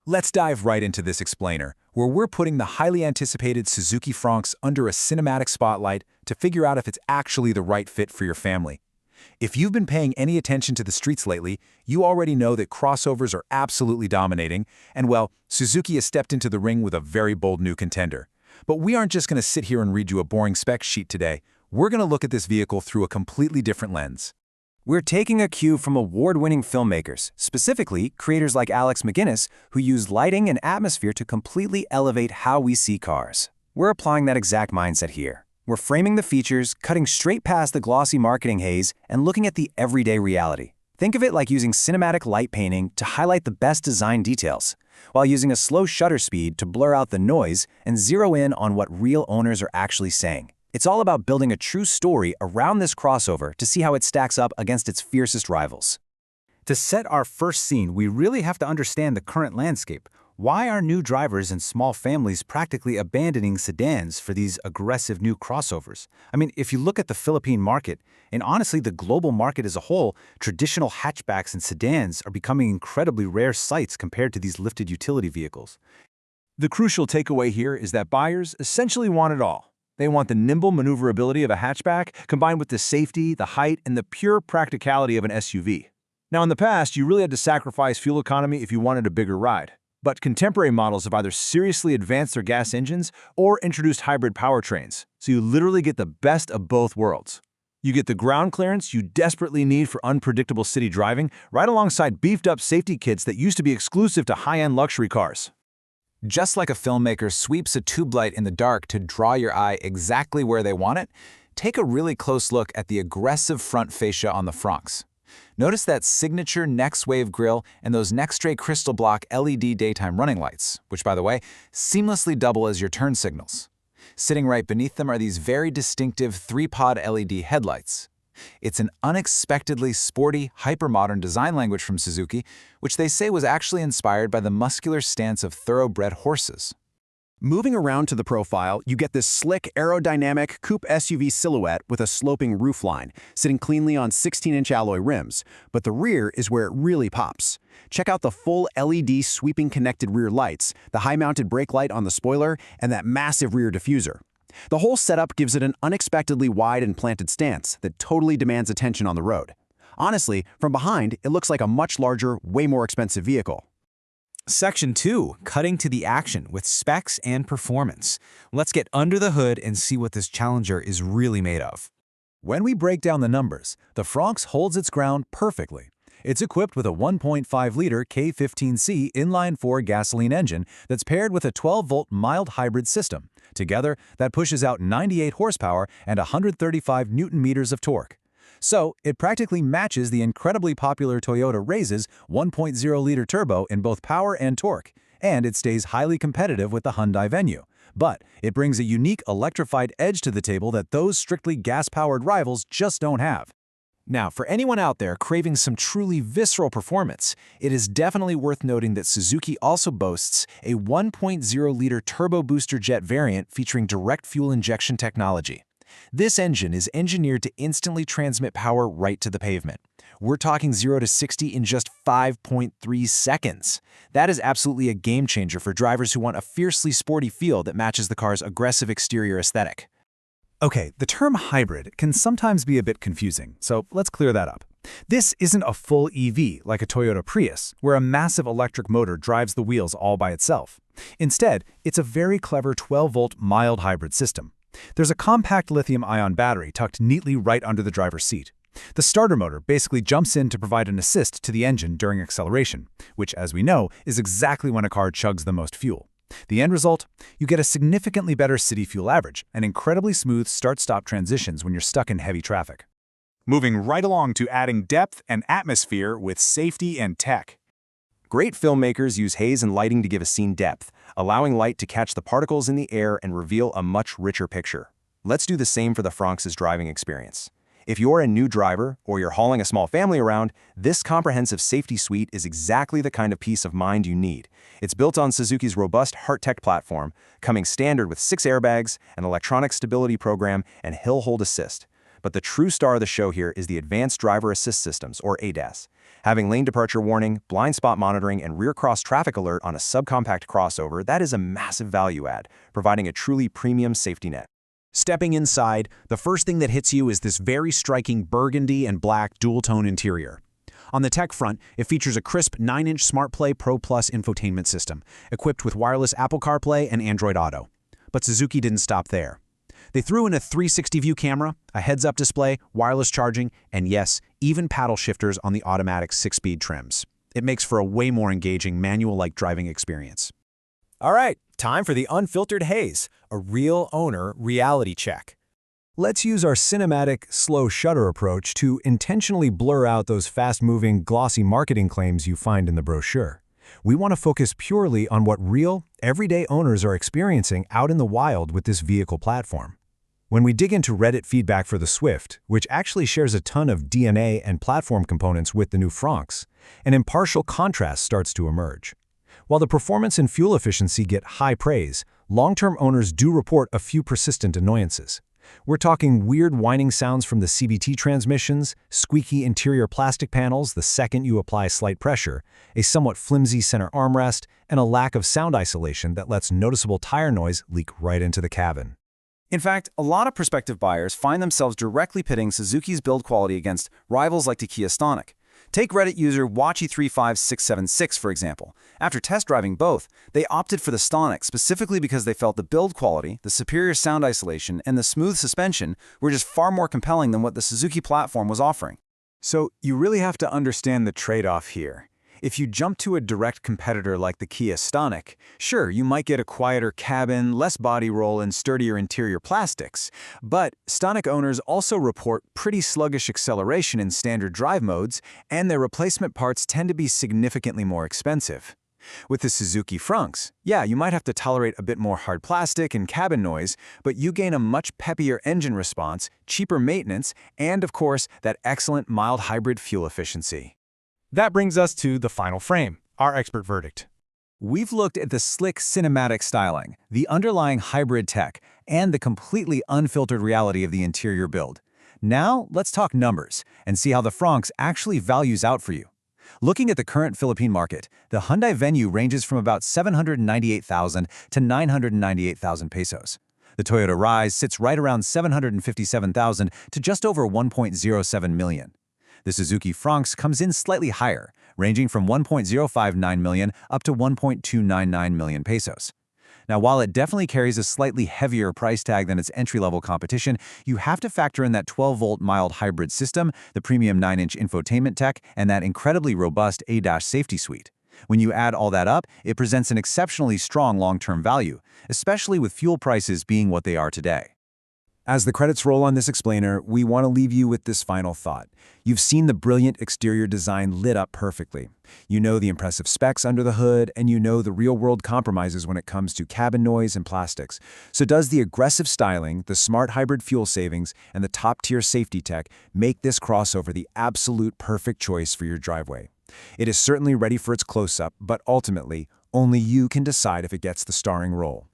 Let's dive right into this explainer, where we're putting the highly anticipated Suzuki Fronx under a cinematic spotlight to figure out if it's actually the right fit for your family. If you've been paying any attention to the streets lately, you already know that crossovers are absolutely dominating, and well, Suzuki has stepped into the ring with a very bold new contender. But we aren't just going to sit here and read you a boring spec sheet today. We're going to look at this vehicle through a completely different lens. We're taking a cue from award-winning filmmakers, specifically creators like Alex McGuinness, who use lighting and atmosphere to completely elevate how we see cars. We're applying that exact mindset here. We're framing the features, cutting straight past the glossy marketing haze, and looking at the everyday reality. Think of it like using cinematic light painting to highlight the best design details, while using a slow shutter speed to blur out the noise and zero in on what real owners are actually saying. It's all about building a true story around this crossover to see how it stacks up against its fiercest rivals. To set our first scene, we really have to understand the current landscape. Why are new drivers and small families practically abandoning sedans for these aggressive new crossovers? I mean, if you look at the Philippine market, and honestly the global market as a whole, traditional hatchbacks and sedans are becoming incredibly rare sights compared to these lifted utility vehicles. The crucial takeaway here is that buyers essentially want it all. They want the nimble maneuverability of a hatchback combined with the safety, the height, and the pure practicality of an SUV. Now, in the past, you really had to sacrifice fuel economy if you wanted a bigger ride. But contemporary models have either seriously advanced their gas engines or introduced hybrid powertrains, so you literally get the best of both worlds. You get the ground clearance you desperately need for unpredictable city driving, right alongside beefed-up safety kits that used to be exclusive to high-end luxury cars. Just like a filmmaker sweeps a tube light in the dark to draw your eye exactly where they want it, take a really close look at the aggressive front fascia on the Fronx. Notice that signature Next Wave grille and those Next-Ray crystal block LED daytime running lights, which, by the way, seamlessly double as your turn signals. Sitting right beneath them are these very distinctive 3-pod LED headlights. It's an unexpectedly sporty, hyper-modern design language from Suzuki, which they say was actually inspired by the muscular stance of thoroughbred horses. Moving around to the profile, you get this slick, aerodynamic coupe SUV silhouette with a sloping roofline, sitting cleanly on 16-inch alloy rims, but the rear is where it really pops. Check out the full LED sweeping connected rear lights, the high-mounted brake light on the spoiler, and that massive rear diffuser. The whole setup gives it an unexpectedly wide and planted stance that totally demands attention on the road. Honestly, from behind, it looks like a much larger, way more expensive vehicle. Section 2, cutting to the action with specs and performance. Let's get under the hood and see what this Challenger is really made of. When we break down the numbers, the Fronx holds its ground perfectly. It's equipped with a 1.5-liter K15C inline-4 gasoline engine that's paired with a 12-volt mild hybrid system. Together, that pushes out 98 horsepower and 135 newton-meters of torque. So, it practically matches the incredibly popular Toyota Raze's 1.0-liter turbo in both power and torque, and it stays highly competitive with the Hyundai Venue. But it brings a unique electrified edge to the table that those strictly gas-powered rivals just don't have. Now, for anyone out there craving some truly visceral performance, it is definitely worth noting that Suzuki also boasts a 1.0-liter turbo booster jet variant featuring direct fuel injection technology. This engine is engineered to instantly transmit power right to the pavement. We're talking 0 to 60 in just 5.3 seconds. That is absolutely a game changer for drivers who want a fiercely sporty feel that matches the car's aggressive exterior aesthetic. Okay, the term hybrid can sometimes be a bit confusing, so let's clear that up. This isn't a full EV like a Toyota Prius, where a massive electric motor drives the wheels all by itself. Instead, it's a very clever 12-volt mild hybrid system. There's a compact lithium-ion battery tucked neatly right under the driver's seat. The starter motor basically jumps in to provide an assist to the engine during acceleration, which, as we know, is exactly when a car chugs the most fuel. The end result? You get a significantly better city fuel average and incredibly smooth start-stop transitions when you're stuck in heavy traffic. Moving right along to adding depth and atmosphere with safety and tech. Great filmmakers use haze and lighting to give a scene depth, allowing light to catch the particles in the air and reveal a much richer picture. Let's do the same for the Fronx's driving experience. If you're a new driver or you're hauling a small family around, this comprehensive safety suite is exactly the kind of peace of mind you need. It's built on Suzuki's robust Heart-Tech platform, coming standard with 6 airbags, an electronic stability program, and hill hold assist. But the true star of the show here is the Advanced Driver Assist Systems, or ADAS. Having lane departure warning, blind spot monitoring, and rear cross traffic alert on a subcompact crossover, that is a massive value add, providing a truly premium safety net. Stepping inside, the first thing that hits you is this very striking burgundy and black dual-tone interior. On the tech front, it features a crisp 9-inch SmartPlay Pro Plus infotainment system, equipped with wireless Apple CarPlay and Android Auto. But Suzuki didn't stop there. They threw in a 360-view camera, a heads-up display, wireless charging, and yes, even paddle shifters on the automatic 6-speed trims. It makes for a way more engaging manual-like driving experience. All right, time for the unfiltered haze, a real owner reality check. Let's use our cinematic, slow shutter approach to intentionally blur out those fast-moving, glossy marketing claims you find in the brochure. We want to focus purely on what real, everyday owners are experiencing out in the wild with this vehicle platform. When we dig into Reddit feedback for the Swift, which actually shares a ton of DNA and platform components with the new Fronx, an impartial contrast starts to emerge. While the performance and fuel efficiency get high praise, long-term owners do report a few persistent annoyances. We're talking weird whining sounds from the CVT transmissions, squeaky interior plastic panels the second you apply slight pressure, a somewhat flimsy center armrest, and a lack of sound isolation that lets noticeable tire noise leak right into the cabin. In fact, a lot of prospective buyers find themselves directly pitting Suzuki's build quality against rivals like the Kia Stonic. Take Reddit user Watchy35676 for example. After test driving both, they opted for the Stonic specifically because they felt the build quality, the superior sound isolation, and the smooth suspension were just far more compelling than what the Suzuki platform was offering. So you really have to understand the trade-off here. If you jump to a direct competitor like the Kia Stonic, sure, you might get a quieter cabin, less body roll, and sturdier interior plastics. But Stonic owners also report pretty sluggish acceleration in standard drive modes, and their replacement parts tend to be significantly more expensive. With the Suzuki Fronx, yeah, you might have to tolerate a bit more hard plastic and cabin noise, but you gain a much peppier engine response, cheaper maintenance, and of course, that excellent mild hybrid fuel efficiency. That brings us to the final frame, our expert verdict. We've looked at the slick cinematic styling, the underlying hybrid tech, and the completely unfiltered reality of the interior build. Now, let's talk numbers and see how the Fronx actually values out for you. Looking at the current Philippine market, the Hyundai Venue ranges from about 798,000 to 998,000 pesos. The Toyota Rise sits right around 757,000 to just over 1.07 million. The Suzuki Fronx comes in slightly higher, ranging from 1.059 million up to 1.299 million pesos. Now, while it definitely carries a slightly heavier price tag than its entry-level competition, you have to factor in that 12-volt mild hybrid system, the premium 9-inch infotainment tech, and that incredibly robust ADAS safety suite. When you add all that up, it presents an exceptionally strong long-term value, especially with fuel prices being what they are today. As the credits roll on this explainer, we want to leave you with this final thought. You've seen the brilliant exterior design lit up perfectly. You know the impressive specs under the hood, and you know the real-world compromises when it comes to cabin noise and plastics. So does the aggressive styling, the smart hybrid fuel savings, and the top-tier safety tech make this crossover the absolute perfect choice for your driveway? It is certainly ready for its close-up, but ultimately, only you can decide if it gets the starring role.